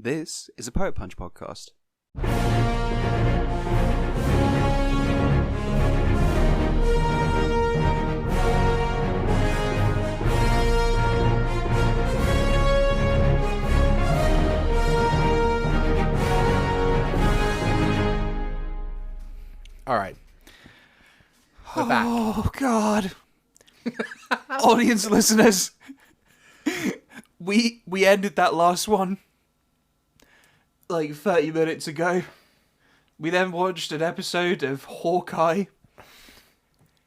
This is a Poet Punch podcast. All right. We're back. Oh, God. Audience listeners, we ended that last one like 30 minutes ago. We then watched an episode of Hawkeye.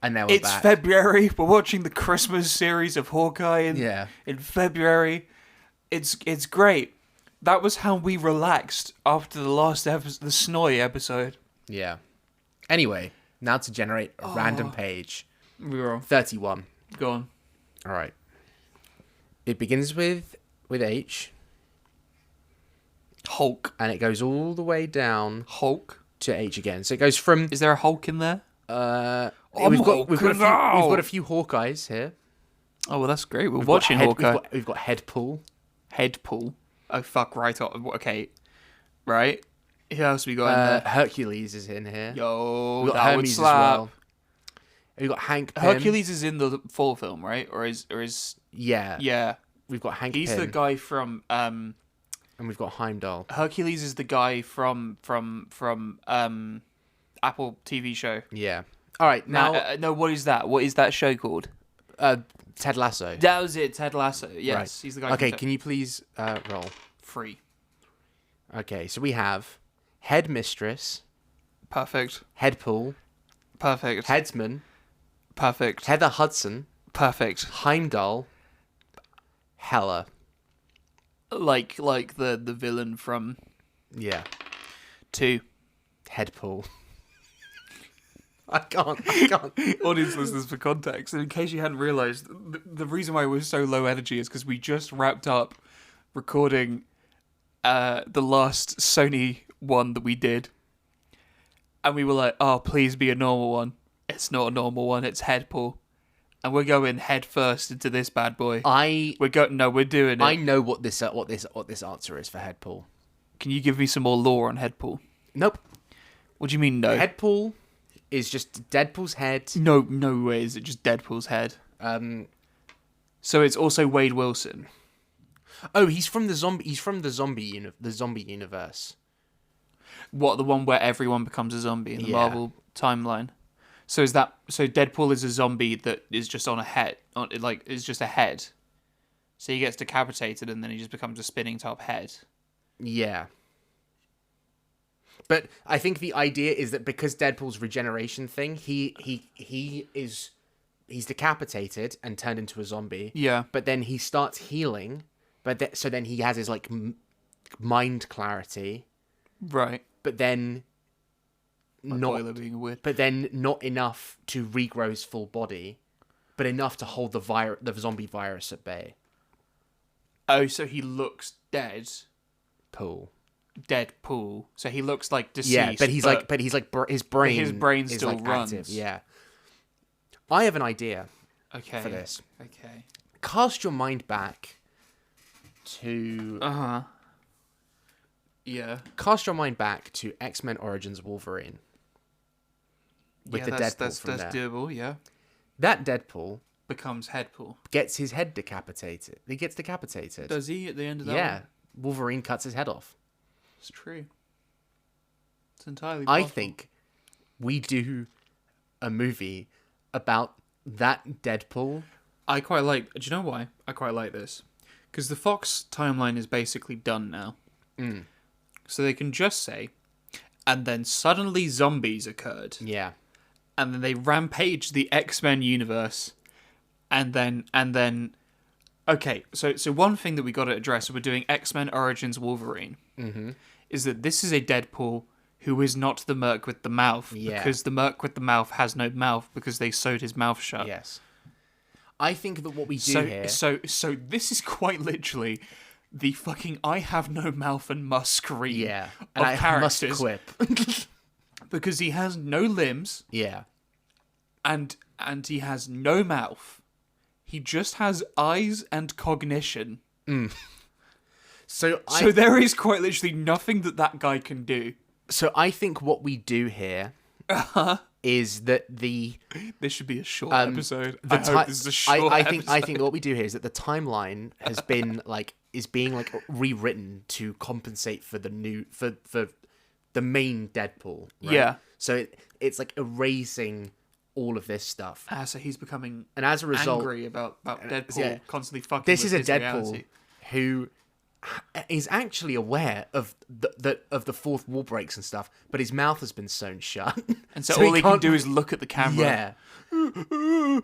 And now we're back. It's February. We're watching the Christmas series of Hawkeye in February. It's great. That was how we relaxed after the last episode, the Snowy episode. Yeah. Anyway, now to generate a random page. We were on 31. Go on. All right. It begins with H. Hulk. And it goes all the way down Hulk. to H again. So it goes from... Is there a Hulk in there? We've got a few Hawkeyes here. Oh, well, that's great. We're watching Hawkeye. We've got Headpool. Headpool. Oh, fuck, right. Okay. Right. Who else we got in there? Hercules is in here. Yo, We've got that Hermes would slap. as well. We've got Hank Pym. Hercules is in the full film, right? Or is Yeah. yeah. We've got Hank He's Pym. the guy from And we've got Heimdall. Hercules is the guy from Apple TV show. Yeah. All right, now No, what is that? What is that show called? Ted Lasso. That was it, Ted Lasso. Yes, Right. he's the guy. Okay, from can you please roll? Free. Okay, so we have Headmistress, Perfect. Headpool, Perfect. Headsman, Perfect. Heather Hudson, Perfect. Heimdall, Hela. Like the villain from Yeah. 2. Headpool. I can't. Audience listeners, for context, in case you hadn't realised, the reason why we're so low energy is because we just wrapped up recording the last Sony one that we did, and we were like, "Oh, please be a normal one." It's not a normal one. It's Headpool, and we're going head first into this bad boy. We're doing it. I know what this answer is for Headpool. Can you give me some more lore on Headpool? Nope. What do you mean no? Headpool is just Deadpool's head. No way is it just Deadpool's head. So it's also Wade Wilson. Oh, he's from the zombie universe. What, the one where everyone becomes a zombie in the Marvel timeline? So Deadpool is a zombie that is just on a head, is just a head. So he gets decapitated and then he just becomes a spinning top head. Yeah. But I think the idea is that because Deadpool's regeneration thing, he's decapitated and turned into a zombie. Yeah. But then he starts healing. So then he has his mind clarity. Right. But then not enough to regrow his full body, but enough to hold the zombie virus at bay. Oh, so he looks dead. Deadpool. So he looks like deceased. Yeah, but his brain still runs. Active. Yeah. I have an idea. Okay. For this. Okay. Cast your mind back to. Yeah. Cast your mind back to X-Men Origins Wolverine. With the Deadpool that's from there. doable. Yeah. That Deadpool becomes Headpool. Gets his head decapitated. He gets decapitated. Does he at the end of that? Yeah. one? Wolverine cuts his head off. It's true. It's entirely possible. I think we do a movie about that Deadpool. I quite like... Do you know why? I quite like this. Because the Fox timeline is basically done now. Mm. So they can just say, and then suddenly zombies occurred. Yeah. And then they rampaged the X-Men universe. And then... Okay, so one thing that we got to address, we're doing X-Men Origins Wolverine, is that this is a Deadpool who is not the Merc with the mouth. Yeah. Because the Merc with the mouth has no mouth because they sewed his mouth shut. Yes. I think that what we do here... So this is quite literally the fucking I have no mouth and must scream and of I characters. must quip. Because he has no limbs. Yeah. And he has no mouth. He just has eyes and cognition. So there is quite literally nothing that guy can do. So I think what we do here is that This should be a short episode. I hope this is a short episode. I think what we do here is that the timeline has been is being rewritten to compensate for the new for the main Deadpool. Right? Yeah. So it's like erasing all of this stuff. So he's becoming and as a result angry about Deadpool constantly fucking. This is with a his Deadpool reality. who is actually aware of the fourth wall breaks and stuff, but his mouth has been sewn shut, and so all he can do is look at the camera. Yeah,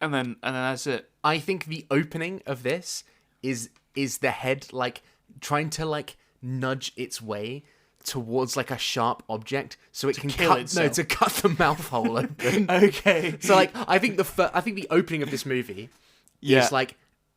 and then that's it. I think the opening of this is the head trying to nudge its way towards a sharp object so it can cut itself. to cut the mouth hole open. Okay. So I think the opening of this movie is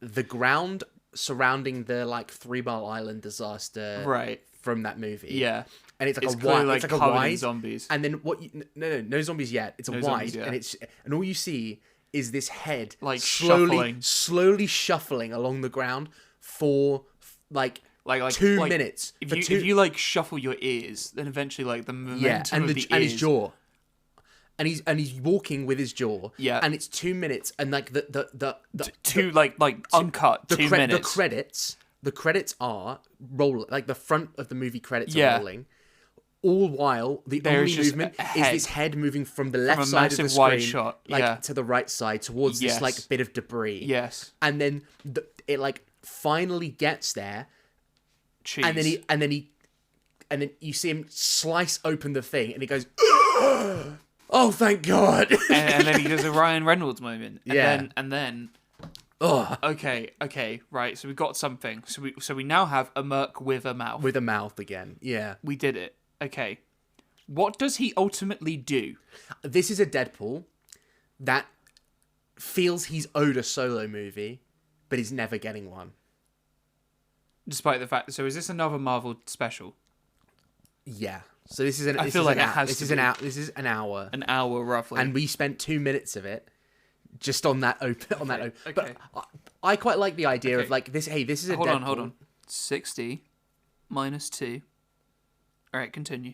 the ground surrounding the 3 Mile Island disaster from that movie. Yeah. And it's It's a wide, clearly, it's covered in wide zombies. And then what? No zombies yet. It's a No wide, zombies yet. and all you see is this head shuffling. slowly shuffling along the ground for 2 minutes. If you shuffle your ears, then eventually the momentum of the ears and his jaw. And he's walking with his jaw. Yeah. And it's 2 minutes, and the uncut 2 minutes. The credits are rolling, the front of the movie credits are rolling. All while the only movement is this head moving from the left side of the screen, wide shot. to the right side towards this bit of debris. Yes. And then it finally gets there. Cheese. And then you see him slice open the thing, and he goes, "Oh, thank God!" and then he does a Ryan Reynolds moment. And then. Oh. Okay, right. So we got something. So we now have a merc with a mouth. With a mouth again. Yeah. We did it. Okay. What does he ultimately do? This is a Deadpool that feels he's owed a solo movie, but he's never getting one. Despite the fact, so is this another Marvel special? Yeah. So this is an. I feel like it has This to is be. an hour. This is an hour. An hour roughly. And we spent 2 minutes of it just on that open. On that open. Okay. But I quite like the idea of this. Hey, this is a. Hold Deadpool. on. 60 minus 2. All right, continue.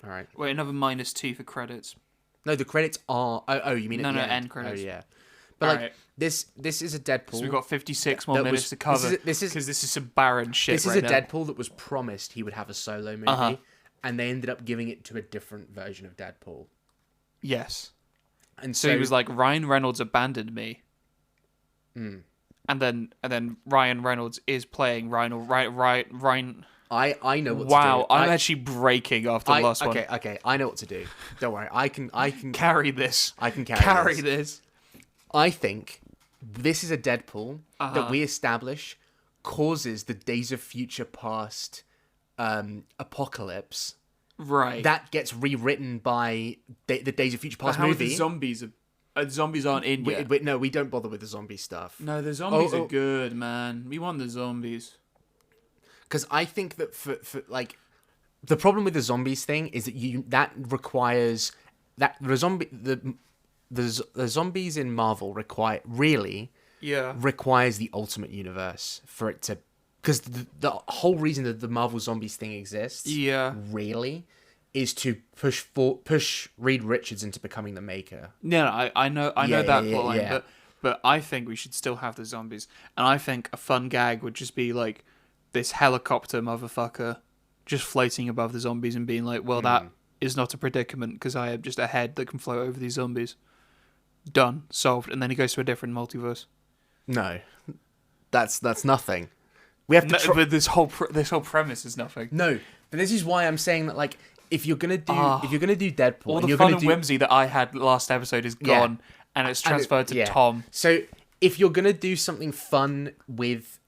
All right. Wait, another minus 2 for credits. No, the credits are. Oh, you mean No, at the end? end credits. Oh, yeah. But All right. this is a Deadpool. So we've got 56 more minutes to cover. This is because this is some barren shit. This is a Deadpool that was promised he would have a solo movie, and they ended up giving it to a different version of Deadpool. Yes. And So he was like, Ryan Reynolds abandoned me. And then Ryan Reynolds is playing Ryan. I know what to do. Wow, I'm actually breaking after the last one. Okay, I know what to do. Don't worry, I can Carry this. I can carry this. I think this is a Deadpool that we establish causes the Days of Future Past apocalypse. Right. That gets rewritten by the Days of Future Past How movie. the zombies? Zombies aren't in yet. No, we don't bother with the zombie stuff. No, the zombies are good, man. We want the zombies. Because I think that for the problem with the zombies thing is that requires that the zombies in Marvel requires the Ultimate Universe for it to, because the whole reason that the Marvel Zombies thing exists really is to push Reed Richards into becoming the Maker. No, I know that plotline, but I think we should still have the zombies, and I think a fun gag would just be this helicopter motherfucker just floating above the zombies and being like, well, that is not a predicament because I am just a head that can float over these zombies. Done. Solved. And then he goes to a different multiverse. No. That's nothing. We have to but this whole premise is nothing. No. But this is why I'm saying that if you're gonna do Deadpool, all the fun and whimsy that I had last episode is gone and it's transferred to Tom. So if you're gonna do something fun with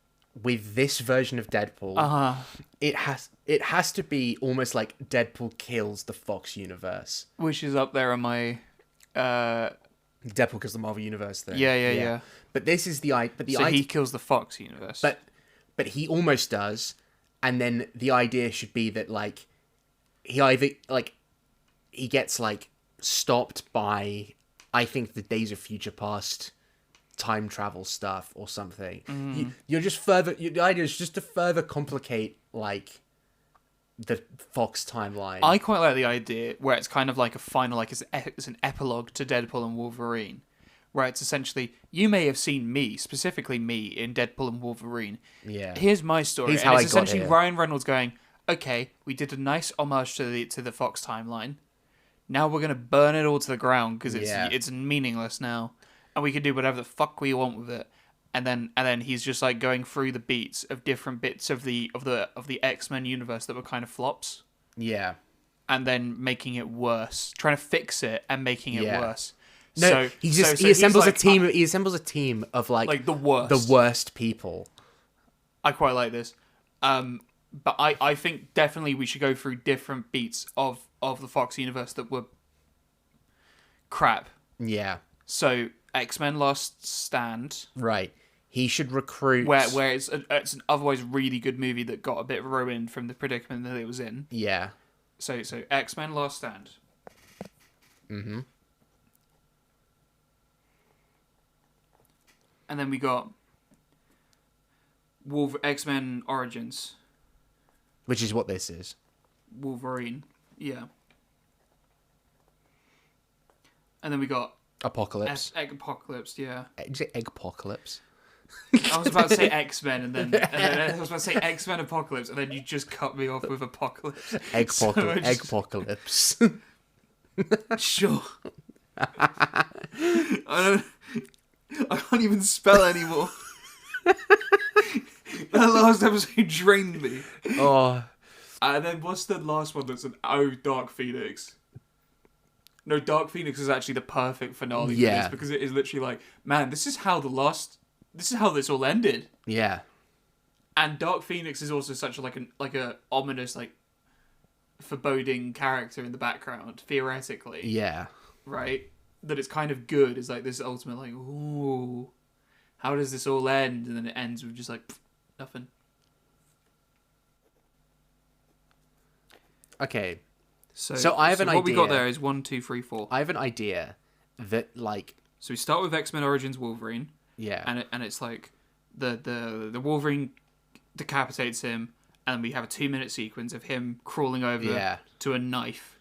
this version of Deadpool, it has to be almost like Deadpool kills the Fox universe, which is up there on my Deadpool kills the Marvel universe thing. Yeah. But this is he kills the Fox universe. But he almost does, and then the idea should be that he either he gets stopped by, I think, the Days of Future Past time travel stuff or something. You're just further. The idea is just to further complicate like the Fox timeline. I quite like the idea where it's kind of like a final, like it's an epilogue to Deadpool and Wolverine, where it's essentially, you may have seen me, specifically me, in Deadpool and Wolverine. Yeah. Here's my story. Here's and how it's I got essentially here. Ryan Reynolds going, okay, we did a nice homage to the Fox timeline. Now we're gonna burn it all to the ground because it's meaningless now, and we can do whatever the fuck we want with it. And then he's just like going through the beats of different bits of the X-Men universe that were kind of flops. Yeah. And then making it worse, trying to fix it and making it worse. No, So he assembles a team. He assembles a team of like the worst people. I quite like this, but I think definitely we should go through different beats of the Fox universe that were crap. Yeah. So X-Men Last Stand, Right. He should recruit where it's an otherwise really good movie that got a bit ruined from the predicament that it was in. Yeah. So X-Men Last Stand. Mm-hmm. And then we got X-Men Origins. Which is what this is. Wolverine. Yeah. And then we got Apocalypse. Apocalypse, yeah. Did you say Eggpocalypse? I was about to say X-Men and then I was about to say X-Men Apocalypse and then you just cut me off with Apocalypse. Eggpocalypse. Sure. I can't even spell anymore. That last episode drained me. Oh. And then what's the last one that's Dark Phoenix? No, Dark Phoenix is actually the perfect finale for this because it is literally like, man, this is how this all ended. Yeah. And Dark Phoenix is also such a ominous, like, foreboding character in the background, theoretically. Yeah. Right? That it's kind of good. It's like this ultimate, like, ooh, how does this all end? And then it ends with just like, nothing. Okay. So I have an idea. What we got there is 1, 2, 3, 4. I have an idea that, like... So we start with X-Men Origins Wolverine. Yeah. And it's like, the Wolverine decapitates him, and we have a 2-minute sequence of him crawling over to a knife.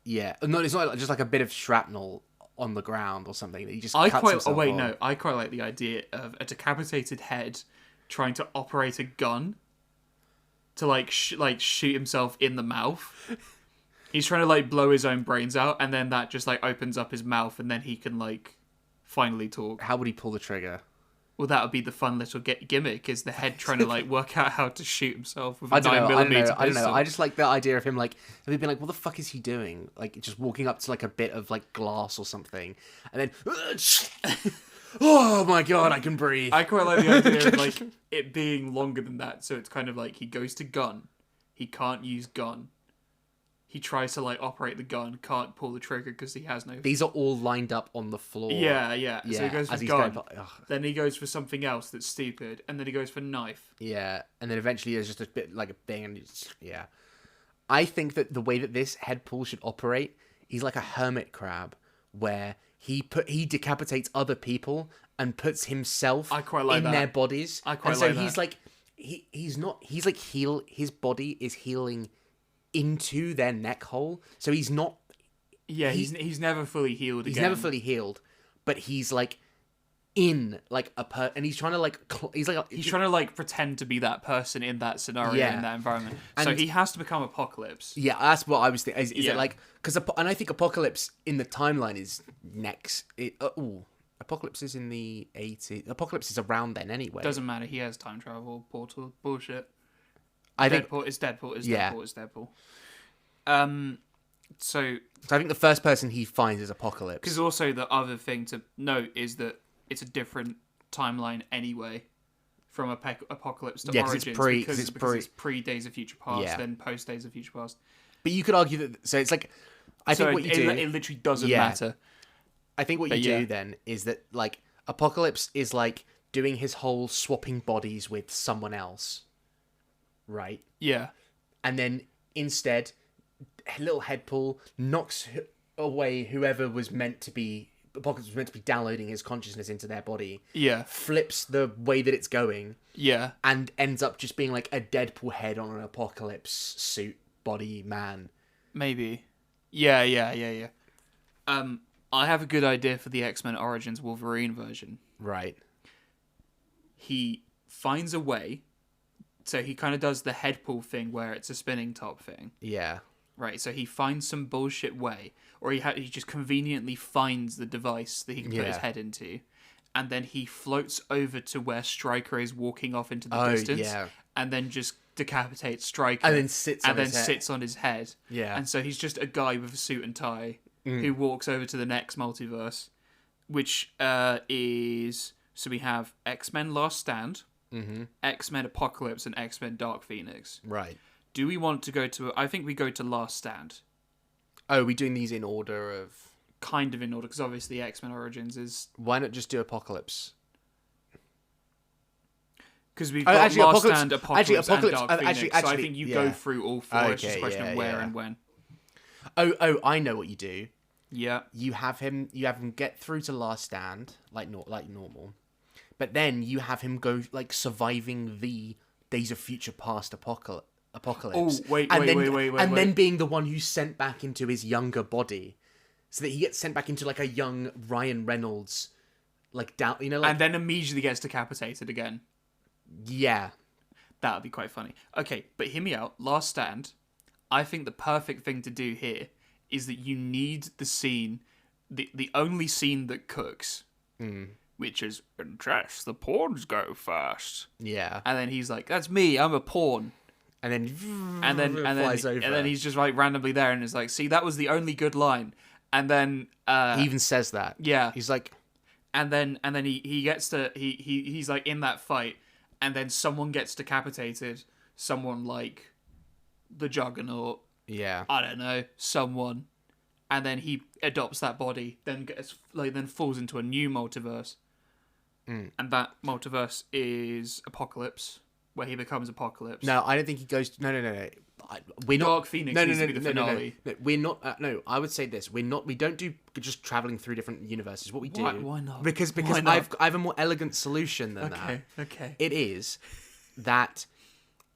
Yeah. No, it's not just like a bit of shrapnel on the ground or something. He just I cuts quite himself like the idea of a decapitated head trying to operate a gun to shoot himself in the mouth. He's trying to like blow his own brains out, and then that just like opens up his mouth, and then he can like finally talk. How would he pull the trigger? Well, that would be the fun little gimmick, is the head trying to like work out how to shoot himself with a 9mm pistol. I don't know. I just like the idea of him like, have you been like, what the fuck is he doing? Like just walking up to like a bit of like glass or something, and then, oh my god, I can breathe. I quite like the idea of like it being longer than that, so it's kind of like he goes to gun, he can't use gun. He tries to like operate the gun, can't pull the trigger because he has no. These are all lined up on the floor. Yeah. So he goes for gun. Then he goes for something else that's stupid, and then he goes for knife. Yeah, and then eventually there's just a bit like a thing, and yeah. I think that the way that this Headpool should operate, he's like a hermit crab, where he decapitates other people and puts himself in their bodies. I quite and so like that. he's like his body is healing into their neck hole, so he's not. Yeah, he's never fully healed. He's never fully healed, but he's like in like and he's trying to he's trying to like pretend to be that person in that scenario, in that environment. And so he has to become Apocalypse. Yeah, that's what I was thinking. Is it like and I think Apocalypse in the timeline is next. Apocalypse is in the 80s. Apocalypse is around then anyway. Doesn't matter. He has time travel portal bullshit. I think it's Deadpool. So I think the first person he finds is Apocalypse. Because also the other thing to note is that it's a different timeline anyway from Apocalypse to Origins, because it's pre Days of Future Past, then post Days of Future Past. But you could argue that it's like I think what you do, it literally doesn't matter. I think what you do then is that like Apocalypse is like doing his whole swapping bodies with someone else. Right? Yeah. And then instead, little Headpool knocks away whoever was meant to be Apocalypse was meant to be downloading his consciousness into their body. Yeah. Flips the way that it's going. Yeah. And ends up just being like a Deadpool head on an Apocalypse suit body man. Maybe. Yeah. I have a good idea for the X-Men Origins Wolverine version. Right. He finds a way. So he kind of does the Headpool thing where it's a spinning top thing. Yeah. Right, so he finds some bullshit way, or he just conveniently finds the device that he can put his head into, and then he floats over to where Stryker is walking off into the distance, and then just decapitates Stryker, and then sits on his head. Yeah, and so he's just a guy with a suit and tie who walks over to the next multiverse, which is so we have X-Men Last Stand, X-Men Apocalypse, and X-Men Dark Phoenix. Right. Do we want to go to... I think we go to Last Stand. Oh, are we doing these in order of... Kind of in order, because obviously X-Men Origins is... Why not just do Apocalypse? Because we've got Last Stand, Apocalypse, and Dark Phoenix. So I think you go through all four. It's just a question of where and when. Oh, I know what you do. Yeah. You have him get through to Last Stand, like normal. But then you have him go, like, surviving the Days of Future Past Apocalypse. Oh, wait. Then being the one who's sent back into his younger body, so that he gets sent back into like a young Ryan Reynolds, like down, and then immediately gets decapitated again. Yeah, that would be quite funny. Okay, but hear me out. Last Stand. I think the perfect thing to do here is that you need the scene, the only scene that cooks, which is in chess the pawns go first. Yeah, and then he's like, "That's me. I'm a pawn." And then flies over. And then he's just like randomly there and is like, see, that was the only good line. And then he even says that. Yeah. He's like, and then he gets to he's like in that fight, and then someone gets decapitated. Someone like the Juggernaut. Yeah. I don't know, someone. And then he adopts that body, then falls into a new multiverse. And that multiverse is Apocalypse. Where he becomes Apocalypse. No, I don't think he goes... No. We're not... Dark Phoenix needs to be the finale. No, we're not... no, I would say this. We don't do just travelling through different universes. What we do... Why not? Because why not? I have a more elegant solution than that. Okay. It is that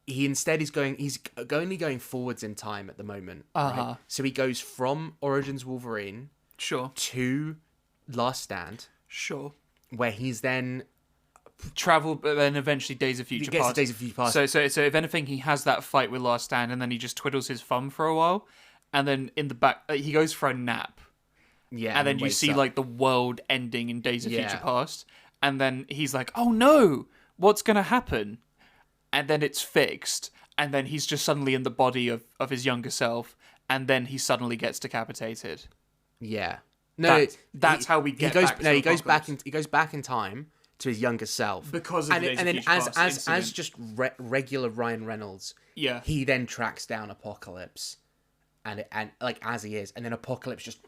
he instead is going... He's only going forwards in time at the moment. Right? So he goes from Origins Wolverine... Sure. ...to Last Stand. Sure. Where he's then... travel, but then eventually Days of Future Past. Days of Future Past. So if anything, he has that fight with Last Stand, and then he just twiddles his thumb for a while, and then in the back he goes for a nap. Yeah, and then you see like the world ending in Days of Future Past, and then he's like, "Oh no, what's gonna happen?" And then it's fixed, and then he's just suddenly in the body of his younger self, and then he suddenly gets decapitated. Yeah, no, that's how we get. He goes back in time to his younger self because of and then as just regular Ryan Reynolds, he then tracks down Apocalypse, and like as he is, and then Apocalypse just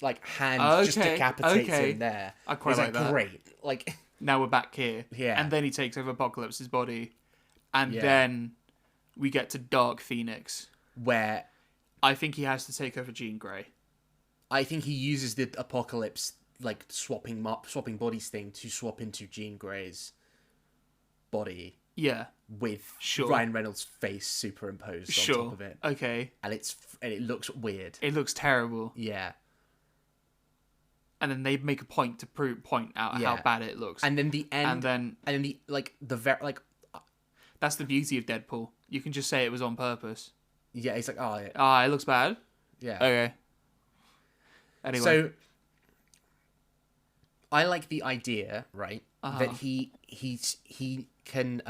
like just decapitates him there. I quite like that. Great, like now we're back here, and then he takes over Apocalypse's body, and then we get to Dark Phoenix, where I think he has to take over Jean Grey. I think he uses the Apocalypse like swapping bodies thing to swap into Jean Grey's body. Yeah. With Ryan Reynolds' face superimposed on top of it. Okay. And it looks weird. It looks terrible. Yeah. And then they make a point to point out how bad it looks. And then the end. And then that's the beauty of Deadpool. You can just say it was on purpose. Yeah, he's like, oh, it looks bad. Yeah. Okay. Anyway. So I like the idea, right, that he can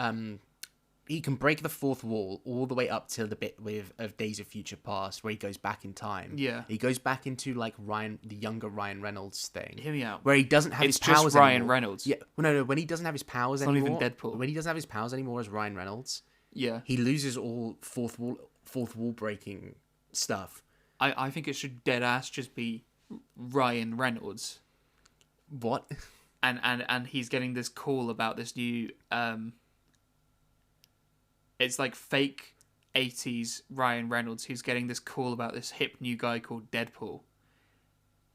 break the fourth wall all the way up to the bit of Days of Future Past where he goes back in time. Yeah, he goes back into like the younger Ryan Reynolds thing. Hear me out. Where he doesn't have his powers anymore. It's just Ryan anymore. Reynolds. Yeah, well, no. When he doesn't have his powers it's anymore, not even Deadpool. When he doesn't have his powers anymore as Ryan Reynolds, he loses all fourth wall breaking stuff. I think it should dead ass just be Ryan Reynolds. What? And he's getting this call about this new it's like fake 80s Ryan Reynolds who's getting this call about this hip new guy called Deadpool.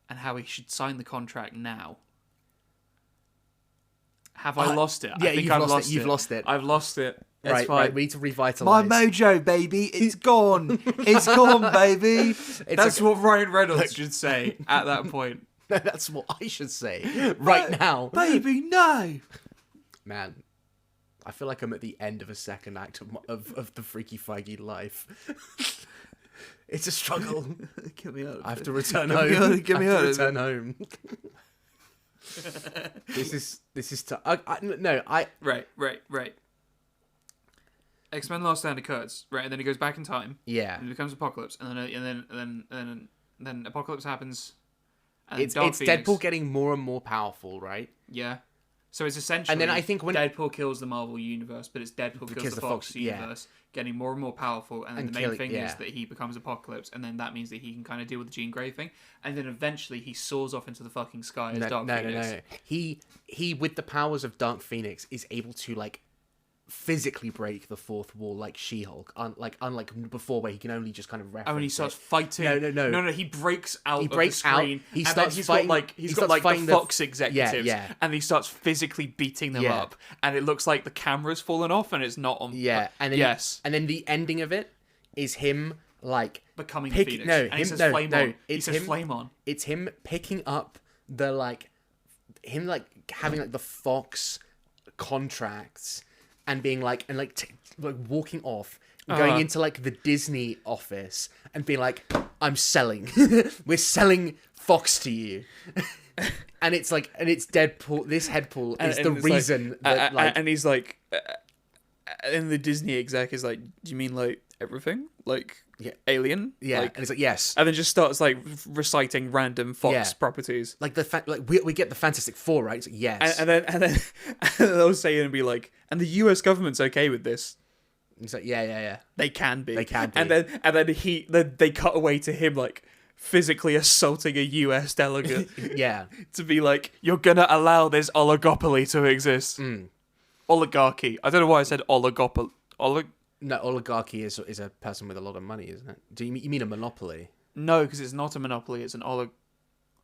and how he should sign the contract now. Have I lost it? Yeah, I think You've lost it. I've lost it. It's Right, fine. right. We need to revitalize. My mojo, baby, it's gone. It's gone, baby. That's what Ryan Reynolds should say at that point. No, that's what I should say right now. Baby, no. Man, I feel like I'm at the end of a second act of the Freaky Feige life. It's a struggle. Get me out. I have to return home. Get me out. Return home. This is Right. X-Men Last Stand occurs, right, and then he goes back in time. Yeah. And it becomes Apocalypse, and then Apocalypse happens. And It's Dark Phoenix. Deadpool getting more and more powerful, right? Yeah. So it's essentially. And then I think when Deadpool kills the Marvel universe, but it's Deadpool kills the Fox universe, getting more and more powerful. And then the main thing is that he becomes Apocalypse, and then that means that he can kind of deal with the Jean Grey thing. And then eventually he soars off into the fucking sky as Dark Phoenix. No. He with the powers of Dark Phoenix is able to like physically break the fourth wall like She-Hulk, unlike before where he can only just kind of reference. Oh, and he starts fighting. No. He breaks out. He breaks of the screen. out. He starts fighting. He's got the Fox executives, yeah. and he starts physically beating them up, and it looks like the camera's fallen off, and it's not on. Yeah, and then and then the ending of it is him like becoming Phoenix. He says flame on. He says flame on. It's him picking up the him having like the Fox contracts. And being like walking off, going into like the Disney office and being like, I'm selling. We're selling Fox to you. And it's Deadpool. This Headpool is the reason that and he's like, and the Disney exec is like, do you mean like everything? Like Alien? Yeah. Like, and it's like, yes. And then just starts like reciting random Fox properties. Like we get the Fantastic Four, right? It's like, yes. And then they'll say it and be like, and the US government's okay with this. It's like, yeah. They can be. And then they cut away to him like physically assaulting a US delegate. Yeah. To be like, you're gonna allow this oligopoly to exist. Oligarchy. I don't know why I said oligopoly. No, oligarchy is a person with a lot of money, isn't it? Do you mean a monopoly? No, because it's not a monopoly. It's an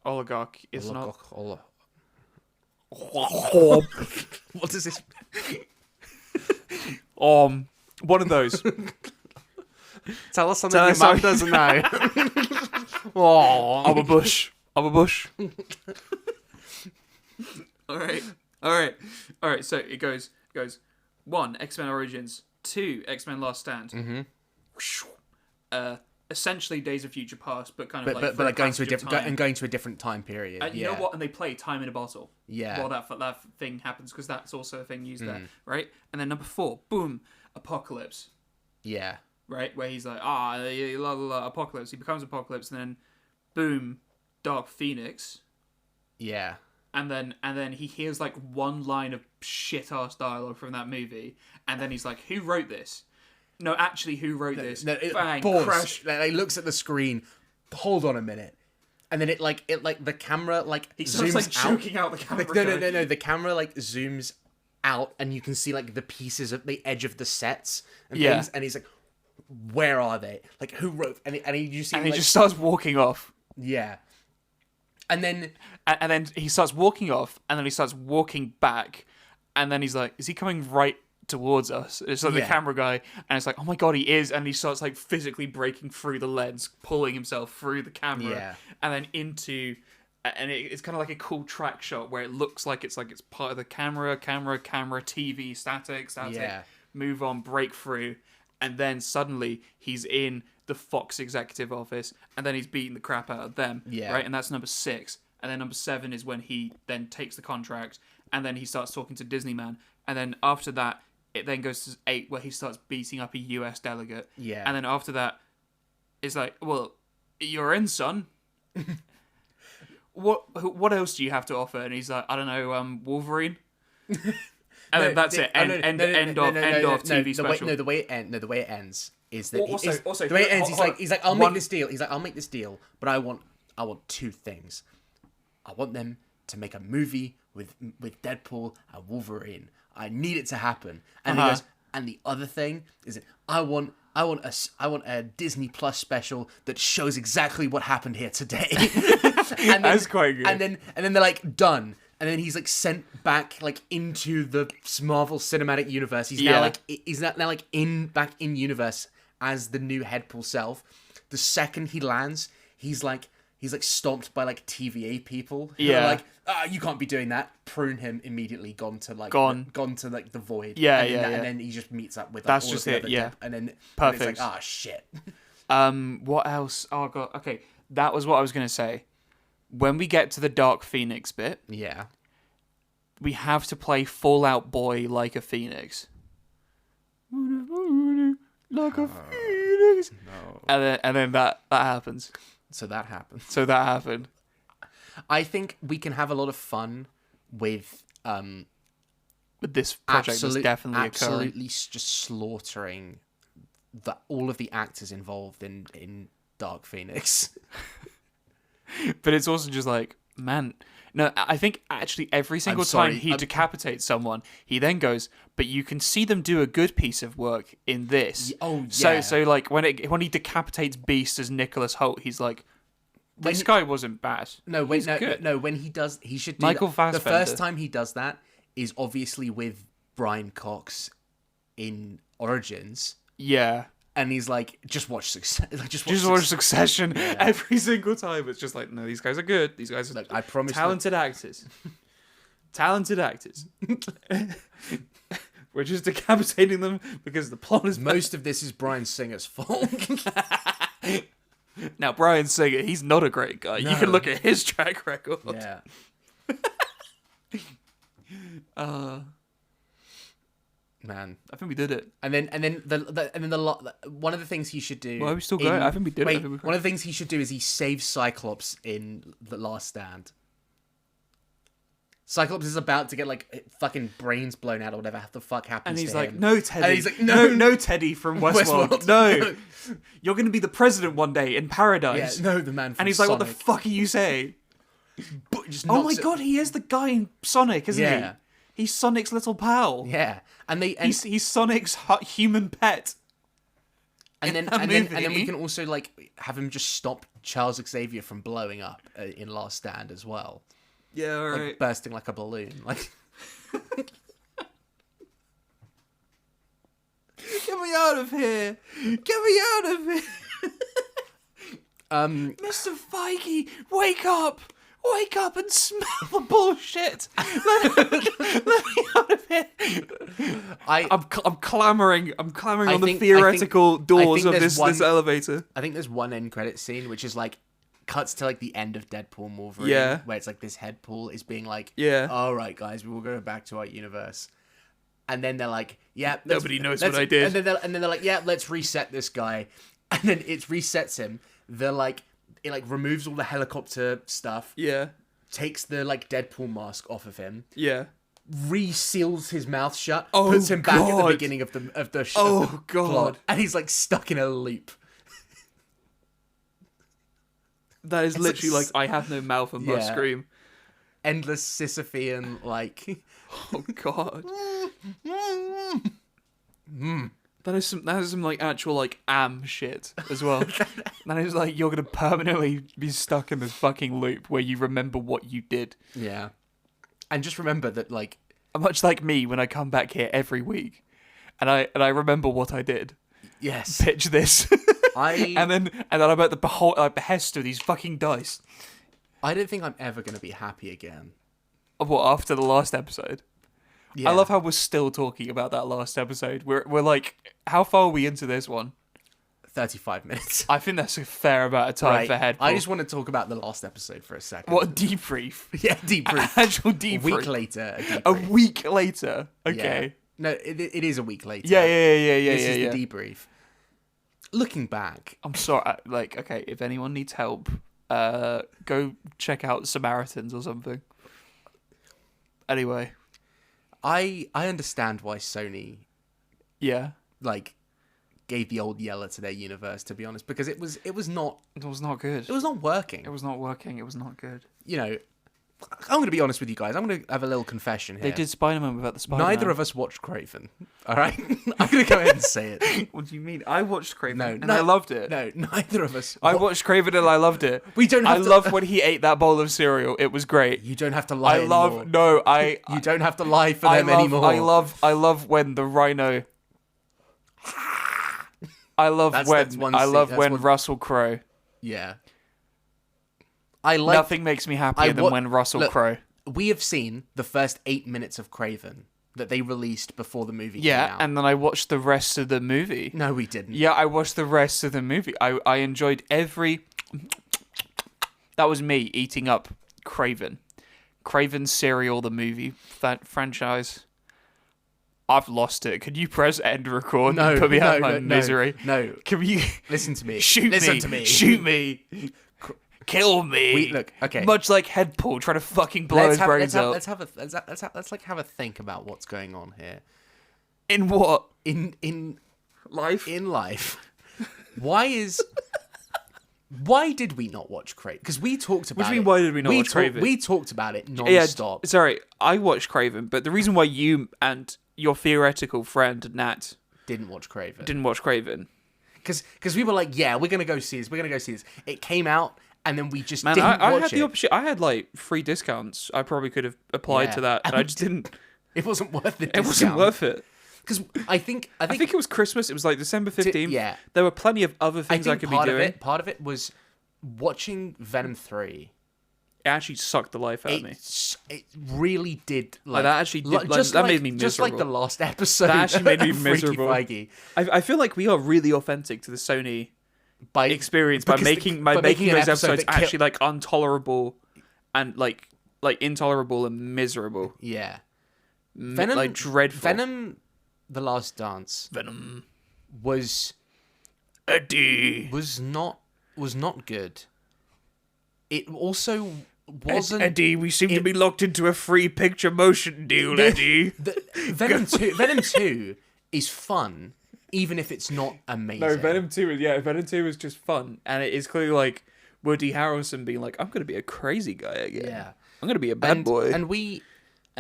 oligarchy. It's not. What does this? One of those. Tell us something your mum doesn't know. I'm a bush. All right. So it goes. 1, X-Men Origins. 2, X-Men Last Stand. Mm-hmm. Essentially Days of Future Past, but kind of going to a different time period. And you know what? And they play Time in a Bottle. Yeah. While that thing happens, because that's also a thing used there, right? And then number 4, boom, Apocalypse. Yeah. Right, where he's like, Apocalypse. He becomes Apocalypse, and then boom, Dark Phoenix. Yeah. And then he hears like one line of shit ass dialogue from that movie, and then he's like, "Who wrote this? No, actually, who wrote this?" Bang, crash. He looks at the screen. Hold on a minute, and then the camera he zooms starts choking out the camera. No. The camera zooms out, and you can see the pieces of the edge of the sets and things, and he's like, "Where are they? Like, who wrote?" And he just starts walking off. Yeah. And then he starts walking off, and then he starts walking back, and then he's like, "Is he coming right towards us?" It's like the camera guy, and it's like, "Oh my god, he is!" And he starts physically breaking through the lens, pulling himself through the camera, and then into, and it's kind of like a cool track shot where it looks like it's part of the camera, TV, static, move on, breakthrough, and then suddenly he's in the Fox executive office, and then he's beating the crap out of them, right? And that's number 6. And then number 7 is when he then takes the contract, and then he starts talking to Disney Man, and then after that, it then goes to 8, where he starts beating up a US delegate, and then after that, it's like, well, you're in, son. What else do you have to offer? And he's like, I don't know, Wolverine. And then that's it. End of TV special. The way it ends is that the way it ends. He's like, I'll make this deal. He's like, I'll make this deal, but I want 2 things. I want them to make a movie with Deadpool and Wolverine. I need it to happen. And he goes, and the other thing is that I want I want a Disney Plus special that shows exactly what happened here today. That's quite good. And then they're like, done. And then he's like sent back like into the Marvel Cinematic Universe. He's now back in universe as the new Headpool self. The second he lands, he's stomped by like TVA people who are like, you can't be doing that. Prune him immediately. Gone to the void. And then he just meets up with. Like, that's all just of the it. other Yeah. and then Perfect. It's like, shit. What else? Oh god. Okay, that was what I was gonna say. When we get to the Dark Phoenix bit, Yeah. we have to play Fallout Boy like a phoenix. Like a phoenix. No. And then that happens. So that happened. So that happened. I think we can have a lot of fun with But this project is definitely absolutely just slaughtering all of the actors involved in Dark Phoenix. But it's also just like, man, no, I think actually every single time he decapitates someone, he then goes, but you can see them do a good piece of work in this. Oh, yeah. So like when he decapitates Beast as Nicholas Hoult, he's like, this guy wasn't bad. No, wait, no. When he does, he should do Michael that. Fassbender. The first time he does that is obviously with Brian Cox in Origins. Yeah. And he's like, just watch Succession. Just watch Succession every single time. It's just like, no, these guys are good. These guys are I promise talented actors. Talented actors. We're just decapitating them because the plot is most of this is Bryan Singer's fault. Now, Bryan Singer, he's not a great guy. No. You can look at his track record. Yeah. Man, I think we did it. And then one of the things he should do. Well, we still got it. I think we did it. One of the things he should do is he saves Cyclops in The Last Stand. Cyclops is about to get like fucking brains blown out or whatever the fuck happens. And he's to like, him. no, Teddy. And he's like, no, Teddy from Westworld. No, you're going to be the president one day in paradise. Yeah, no, the man. From and he's Sonic. like, what the fuck are you saying? Oh my god, he is the guy in Sonic, isn't he? He's Sonic's little pal. Yeah, and he's Sonic's human pet. And then we can also like have him just stop Charles Xavier from blowing up in Last Stand as well. Yeah, all right. Like bursting like a balloon, like. Get me out of here! Get me out of here! Mr. Feige, wake up! Wake up and smell the bullshit! Let me out of here! I'm clamoring on the theoretical doors of this elevator. I think there's one end credit scene which is like cuts to like the end of Deadpool Wolverine, where it's like this Headpool is being like, all right, guys, we will go back to our universe. And then they're like, nobody knows what I did. And then they're like, let's reset this guy. And then it resets him. They're like, it like removes all the helicopter stuff. Yeah. Takes the like Deadpool mask off of him. Yeah. Reseals his mouth shut. Puts him back at the beginning of the plot. And he's like stuck in a loop. That is literally like I have no mouth and must scream. Endless Sisyphean like. Oh god. That is some like actual like shit as well. That is like you're gonna permanently be stuck in this fucking loop where you remember what you did. Yeah. And just remember that like much like me when I come back here every week and I remember what I did. Yes. Pitch this. and then I'm at the behest of these fucking dice. I don't think I'm ever gonna be happy again. What, after the last episode? Yeah. I love how we're still talking about that last episode. We're like, how far are we into this one? 35 minutes. I think that's a fair amount of time for Headpool. I just want to talk about the last episode for a second. What, debrief? Yeah, debrief. Actual debrief. A week later. A week later. Okay. Yeah. No, it is a week later. Yeah. This is the debrief. Looking back. I'm sorry. Like, okay, if anyone needs help, go check out Samaritans or something. Anyway. I understand why Sony like gave the old Yeller to their universe, to be honest, because it was not good. It was not working. It was not working. It was not good. You know, I'm going to be honest with you guys. I'm going to have a little confession here. They did Spider-Man without the Spider-Man. Neither of us watched Craven. All right? I'm going to go ahead and say it. What do you mean? I watched Craven and no, I loved it. No, neither of us. I watched Craven and I loved it. We don't have I to... love when he ate that bowl of cereal. It was great. You don't have to lie anymore. You don't have to lie for them anymore. I love when the rhino... I love when Russell Crowe... Yeah. Nothing makes me happier than when Russell Crowe... We have seen the first 8 minutes of Craven that they released before the movie came out. Yeah, and then I watched the rest of the movie. No, we didn't. Yeah, I watched the rest of the movie. I enjoyed every... That was me eating up Craven. Craven cereal, the movie franchise. I've lost it. Could you press end record and put me out of my misery? No. Can you... Listen to me. Listen to me. Shoot me. Kill me. Look, okay. Much like Headpool trying to fucking blow his brains out. Let's have a think about what's going on here. In what? In life? In life. Why did we not watch Craven? Because we talked about it. What do you mean, why did we not watch Craven? We talked about it non-stop. Yeah, sorry, I watched Craven, but the reason why you and your theoretical friend, Nat... Didn't watch Craven. Because we were like, yeah, we're going to go see this. It came out... And then we just didn't I watch had the option. I had like free discounts. I probably could have applied to that, and I just didn't. It wasn't worth the discount. It wasn't worth it. Because I think it was Christmas. It was like December 15th. Yeah. There were plenty of other things I could be doing. Part of it was watching Venom 3. It actually sucked the life out of me. It really did. That actually did. That made me miserable. Just like the last episode. That actually made me miserable. Feige. I feel like we are really authentic to the Sony experience by making those episodes actually like intolerable and like intolerable and miserable. Yeah. Venom, like dreadful. Venom, The Last Dance. Venom was not good. It also wasn't. Eddie, we seem to be locked into a free picture motion deal, Eddie. Venom 2 is fun. Even if it's not amazing. No, Venom 2 is just fun. And it is clearly like Woody Harrelson being like, I'm going to be a crazy guy again. Yeah. I'm going to be a bad boy. And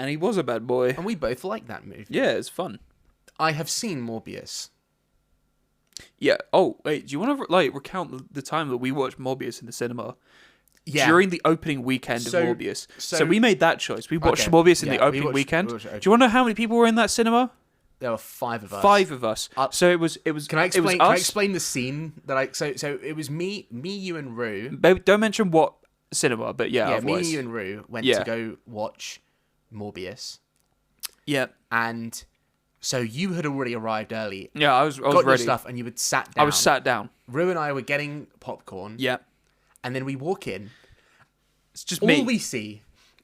he was a bad boy. And we both like that movie. Yeah, it's fun. I have seen Morbius. Yeah. Oh, wait, do you want to recount the time that we watched Morbius in the cinema? Yeah. During the opening weekend of Morbius. So we made that choice. We watched Morbius in the opening weekend. Do you want to know how many people were in that cinema? There were 5 of us. 5 of us. So it was. Can I explain? Can I explain the scene that I? So it was me, you, and Rue. Don't mention what cinema, but yeah. Me, you, and Rue went to go watch Morbius. Yeah. And so you had already arrived early. Yeah, I was got ready. Your stuff, and you had sat down. I was sat down. Rue and I were getting popcorn. Yeah. And then we walk in. It's just me. All we see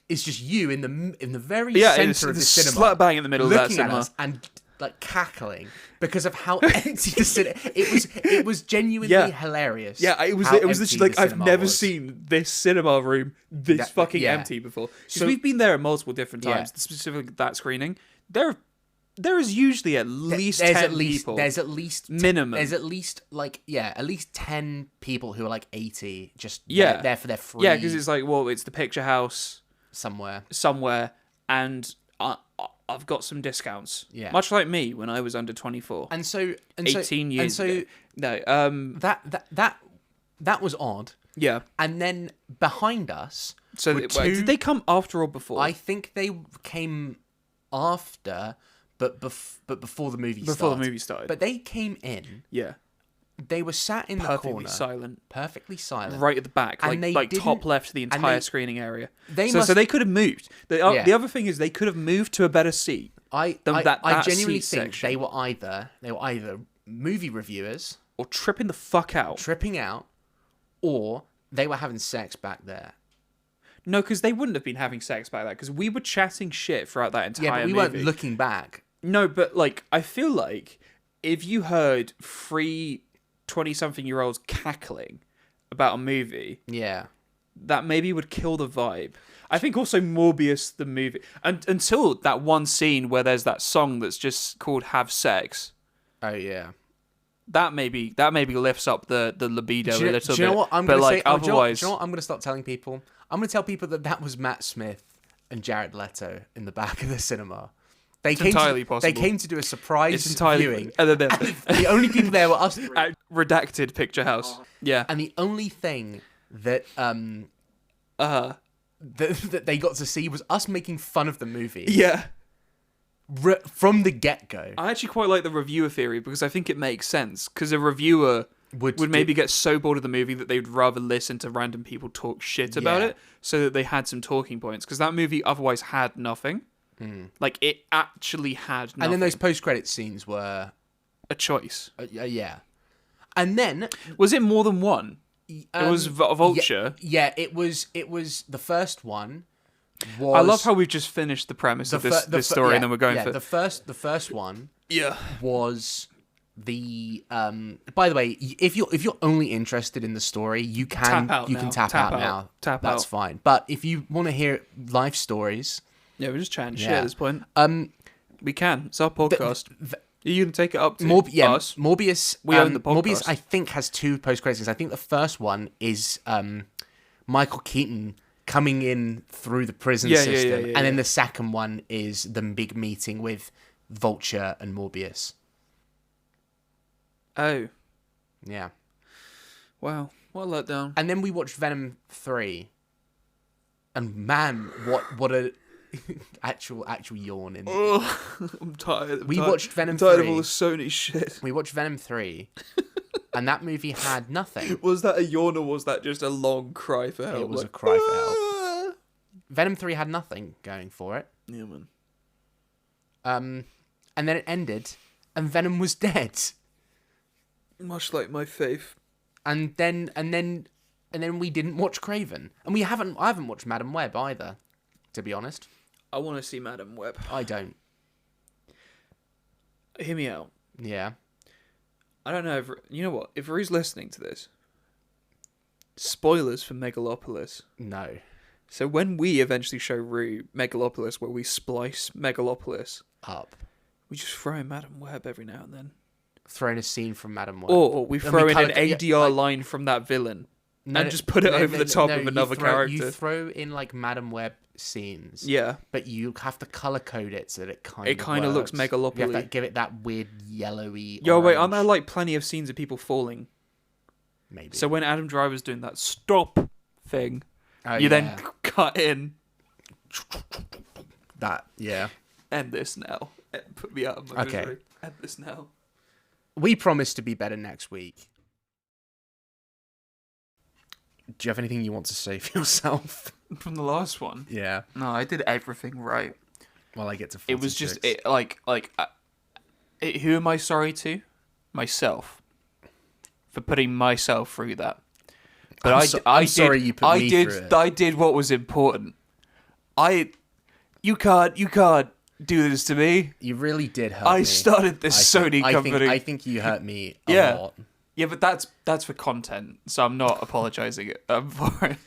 is just you in the very center of the cinema, slap bang in the middle of that cinema, at us and like cackling because of how empty the cinema. It was genuinely hilarious. Yeah, it was literally like I've never seen this cinema room this fucking empty before. So we've been there at multiple different times. Specifically that screening, there is usually at least 10 people. There's at least minimum. There's at least at least 10 people who are like 80 just there for their free. Yeah, because it's like, well, it's the picture house somewhere, and I've got some discounts. Yeah, much like me when I was under 24. And so 18 years ago. No, that was odd. Yeah, and then behind us. So did they come after or before? I think they came after. But before the movie started. Before the movie started. But they came in. Yeah. They were sat in the corner. Perfectly silent. Right at the back. And like top left of the entire screening area. So they could have moved. The other thing is they could have moved to a better seat. I genuinely think they were either movie reviewers. Or tripping the fuck out. Or they were having sex back there. No, because they wouldn't have been having sex back there. Because we were chatting shit throughout that entire movie. Yeah, but we weren't looking back. No, but like I feel like if you heard 3 20-something-year-olds cackling about a movie, that maybe would kill the vibe. I think also Morbius the movie, and until that one scene where there's that song that's just called "Have Sex." Oh yeah, that maybe lifts up the libido a little bit. Do you know what I'm going to say? Otherwise, do you know what I'm going to start telling people? I'm going to tell people that was Matt Smith and Jared Leto in the back of the cinema. It's entirely possible. They came to do a surprise viewing. And then the only people there were us three. At redacted picture house. Yeah. And the only thing that that they got to see was us making fun of the movie. Yeah. From the get-go. I actually quite like the reviewer theory because I think it makes sense. Because a reviewer would maybe get so bored of the movie that they'd rather listen to random people talk shit about it so that they had some talking points. Because that movie otherwise had nothing. Like, it actually had nothing. And then those post-credit scenes were... a choice. Yeah. And then... Was it more than one? It was Vulture. Yeah, it was the first one. Was I love how we've just finished the premise of this story and then we're going for... the first one was the... by the way, if you're only interested in the story, you can tap out now. That's fine. But if you want to hear life stories... Yeah, we're just chatting shit at this point. We can. It's our podcast. You can take it up to us. Morbius. We own the podcast. Morbius, I think, has 2 post-credits scenes. I think the first one is Michael Keaton coming in through the prison system. And then the second one is the big meeting with Vulture and Morbius. Oh. Yeah. Wow. What a letdown. And then we watched Venom 3. And man, what a... actual yawn in. Oh, I'm tired. We watched Venom 3. I'm tired 3. of all the Sony shit. We watched Venom 3, and that movie had nothing. Was that a yawn or was that just a long cry for help? It was a cry for help. Venom 3 had nothing going for it. Yeah, man. And then it ended, and Venom was dead. Much like my faith. And then we didn't watch Craven, and I haven't watched Madam Web either, to be honest. I want to see Madam Web. I don't. Hear me out. Yeah. I don't know if... You know what? If Rue's listening to this... Spoilers for Megalopolis. No. So when we eventually show Rue Megalopolis, where we splice Megalopolis... up. We just throw in Madam Web every now and then. Throw in a scene from Madam Web. Or we throw in an ADR line from that villain. And just put it over the top of another character. You throw in like Madam Web scenes. Yeah. But you have to colour code it so that it kind of works. looks Megalopolis. You have to give it that weird yellowy Yo, orange. wait, aren't there like plenty of scenes of people falling? Maybe. So when Adam Driver's doing that stop thing, then cut in. That, yeah. End this now. Put me out of my misery. End this now. We promise to be better next week. Do you have anything you want to say for yourself? From the last one? Yeah. No, I did everything right. Well, I get to 46. It was just, who am I sorry to? Myself. For putting myself through that. But I'm sorry you put me through it. I did what was important. You can't do this to me. You really did hurt me. I started this Sony company. I think you hurt me a lot. Yeah, but that's for content, so I'm not apologising for it.